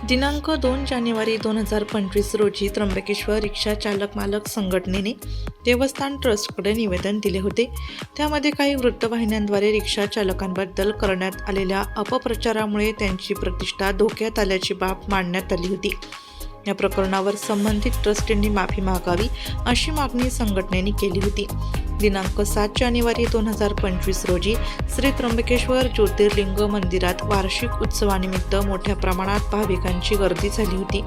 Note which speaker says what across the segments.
Speaker 1: दिनांक 2 जानेवारी 2025 रोजी त्र्यंबकेश्वर रिक्षा चालक मालक संघटनेने देवस्थान ट्रस्टकडे निवेदन दिले होते। त्यामध्ये काही वृत्तवाहिन्यांद्वारे रिक्षा चालकांबद्दल करण्यात आलेल्या अपप्रचारामुळे त्यांची प्रतिष्ठा धोक्यात आल्याची बाब मांडण्यात आली होती। या प्रकरणावर संबंधित ट्रस्टींनी माफी मागावी अशी मागणी संघटनेने केली होती। दिनांक 7 जानेवारी 2025 रोजी श्री त्र्यंबकेश्वर ज्योतिर्लिंग मंदिरात वार्षिक उत्सवानिमित्त मोठ्या प्रमाणात भाविकांची गर्दी झाली होती।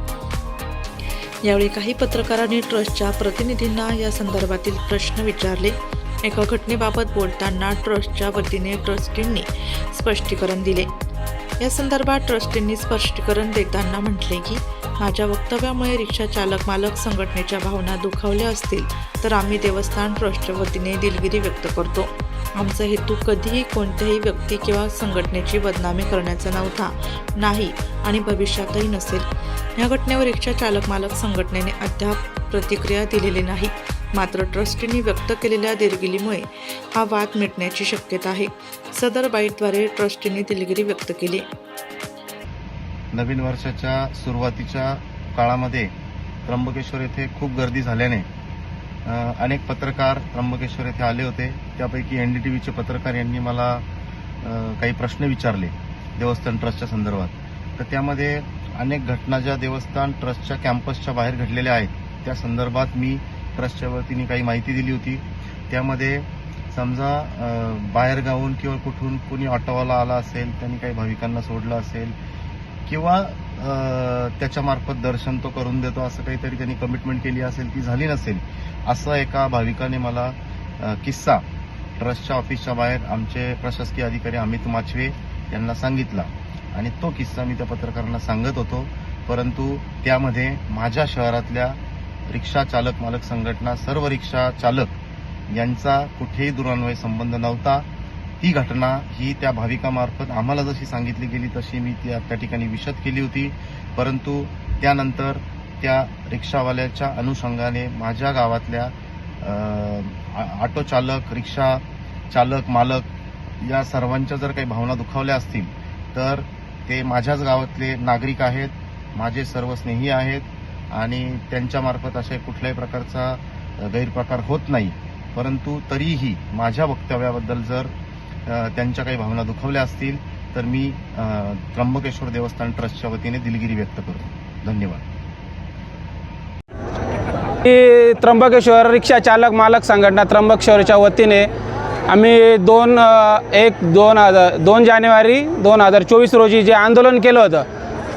Speaker 1: यावेळी काही पत्रकारांनी ट्रस्टच्या प्रतिनिधींना या संदर्भातील प्रश्न विचारले। एका घटनेबाबत बोलताना ट्रस्टच्या वतीने ट्रस्टींनी स्पष्टीकरण दिले। या संदर्भात ट्रस्टींनी स्पष्टीकरण देताना म्हटले की माझ्या वक्तव्यामुळे रिक्षा चालक मालक संघटनेच्या भावना दुखावल्या असतील तर आम्ही देवस्थान ट्रस्टच्या वतीने दिलगिरी व्यक्त करतो। आमचा हेतू कधीही कोणत्याही व्यक्ती किंवा संघटनेची बदनामी करण्याचा नव्हता, नाही आणि भविष्यातही नसेल। या घटनेवर रिक्षा चालक मालक संघटनेने अद्याप प्रतिक्रिया दिलेली नाही। मात्र ट्रस्टींनी व्यक्त केलेल्या दिलगिरीमुळे हा वाद मिटण्याची शक्यता आहे। सदर बाईटद्वारे ट्रस्टींनी दिलगिरी व्यक्त केली।
Speaker 2: नवीन वर्षाच्या सुरुवातीच्या काळामध्ये त्र्यंबकेश्वर येथे खूप गर्दी झाल्याने अनेक पत्रकार त्र्यंबकेश्वर येथे आले होते। त्यापैकी NDTVचे पत्रकार यांनी मला काही प्रश्न विचारले देवस्थान ट्रस्टच्या संदर्भात। तर त्यामध्ये अनेक घटना ज्या देवस्थान ट्रस्टच्या कॅम्पसच्या बाहेर घडलेल्या आहेत त्या संदर्भात मी ट्रस्टच्या वतीने काही माहिती दिली होती। त्यामध्ये समजा बाहेरगावून किंवा कुठून कोणी ऑटोवाला आला असेल, त्यांनी काही भाविकांना सोडलं असेल किंवा त्याच्यामार्फत दर्शन तो करून देतो असं काहीतरी त्यांनी कमिटमेंट केली असेल, ती झाली नसेल असं एका भाविकाने मला किस्सा ट्रस्टच्या ऑफिसच्या बाहेर आमचे प्रशासकीय अधिकारी अमित माचवे यांना सांगितला आणि तो किस्सा मी त्या पत्रकारांना सांगत होतो। परंतु त्यामध्ये माझ्या शहरातल्या रिक्षा चालक मालक संघटना सर्व रिक्षा चालक यांचा कुठेही दुरान्वयी संबंध नव्हता। ही घटना ही त्या भाविकामार्फत आम्हाला जशी सांगितली गेली तशी मी त्या ठिकाणी विशद केली होती। परंतु त्यानंतर त्या रिक्षावाल्याच्या अनुषंगाने माझ्या गावातल्या ऑटो चालक, रिक्षा चालक, मालक या सर्वांच्या जर काही भावना दुखावल्या असतील तर ते माझ्याच गावातले नागरिक आहेत, माझे सर्व स्नेही आहेत आणि त्यांच्यामार्फत अशा कुठल्याही प्रकारचा गैरप्रकार होत नाही। परंतु तरीही माझ्या वक्तव्याबद्दल जर त्यांच्या काही भावना दुखावल्या असतील तर मी त्र्यंबकेश्वर देवस्थान ट्रस्टच्या वतीने दिलगिरी व्यक्त करतो। धन्यवाद।
Speaker 3: त्र्यंबकेश्वर रिक्षा चालक मालक संघटना त्र्यंबकेश्वरच्या वतीने आम्ही 2 जानेवारी 2024 रोजी जे आंदोलन केलं होतं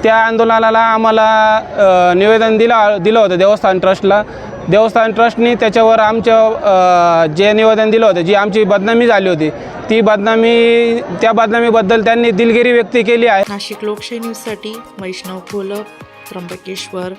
Speaker 3: त्या आंदोलनाला आम्हाला निवेदन दिलं होतं देवस्थान ट्रस्टला। देवस्थान ट्रस्टनी त्याच्यावर आमचं जे निवेदन दिलं होतं, जी आमची बदनामी झाली होती त्या बदनामीबद्दल त्यांनी दिलगिरी व्यक्त केली आहे।
Speaker 1: नाशिक लोकशाही न्यूजसाठी वैष्णव खोलप, त्र्यंबकेश्वर।